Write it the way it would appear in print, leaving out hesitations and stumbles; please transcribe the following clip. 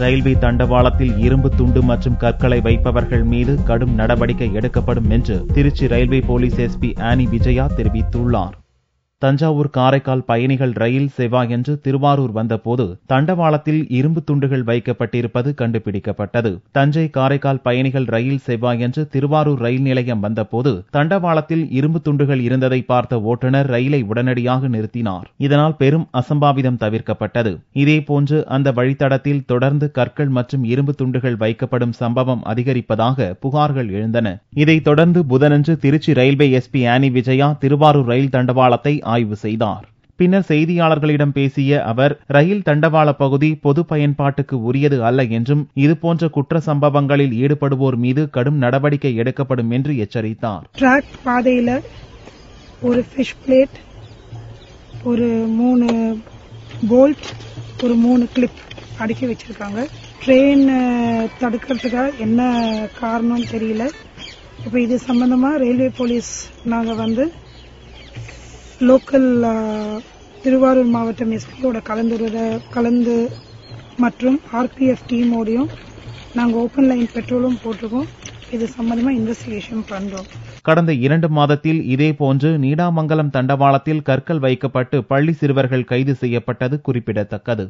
Railway தண்டவாளத்தில் இரும்பு துண்டு மற்றும் கற்களை வைப்பவர்கள் மீது கடும் நடவடிக்கை எடுக்கப்படும் என்று திருச்சி ரயில்வே போலீஸ் எஸ்பி ஆனி விஜயா தெரிவித்துள்ளார். தஞ்சாவூர் காரைக்கால் பயணிகள் ரயில் செவ்வாயன்று திருவாரூர் வந்தபோது தண்டவாளத்தில் இரும்பு துண்டுகள் வைக்கப்பட்டிருப்பது கண்டுபிடிக்கப்பட்டது. தஞ்சை காரைக்கால் பயணிகள் ரயில் செவ்வாயன்று திருவாரூர் ரயில் நிலையம் வந்தபோது தண்டவாளத்தில் இரும்பு துண்டுகள் இருந்ததை பார்த்த ஓட்டுநர் ரயிலை உடனடியாக நிறுத்தினார். இதனால் பெரும் அசம்பாவிதம் தவிர்க்கப்பட்டது. இதேபோன்று அந்த வழித்தடத்தில் தொடர்ந்து கற்கள் மற்றும் இரும்பு துண்டுகள் வைக்கப்படும் சம்பவம் அதிகரிப்பதாக புகார்கள் எழுந்தன. இதைத் தொடர்ந்து புதனன்று திருச்சி ரயில்வே எஸ்பி ஆனி விஜயா திருவாரூர் ரயில் தண்டவாளத்தை ஆய்வு செய்தார். பின்னர் செய்தியாளர்களிடம் பேசிய அவர், ரயில் தண்டவாள பகுதி பொது பயன்பாட்டுக்கு உரியது அல்ல என்றும் இதுபோன்ற குற்ற சம்பவங்களில் ஈடுபடுவோர் மீது கடும் நடவடிக்கை எடுக்கப்படும் என்று எச்சரித்தார். ட்ராக் பாதையில ஒரு ஃபிஷ் பிளேட், ஒரு 3 போல்ட், ஒரு 3 கிளிப் அடுக்கி வச்சிருக்காங்க. ட்ரெயின் தடுக்கிறதுக்காக என்ன காரணம் தெரியல. இப்ப இது சம்பந்தமா ரயில்வே போலீஸ் நாங்க லோக்கல் திருவாரூர் மாவட்டம் எஸ்பியோட கலந்து மற்றும் ஆர்பிஎஃப் டீமோடையும் நாங்கள் ஓப்பன் லைன் பெட்ரோலும் போட்டிருக்கோம். இது சம்பந்தமா இன்வெஸ்டிகேஷன் பண்றோம். கடந்த 2 மாதத்தில் இதேபோன்று நீடாமங்கலம் தண்டவாளத்தில் கற்கள் வைக்கப்பட்டு பள்ளி சிறுவர்கள் கைது செய்யப்பட்டது குறிப்பிடத்தக்கது.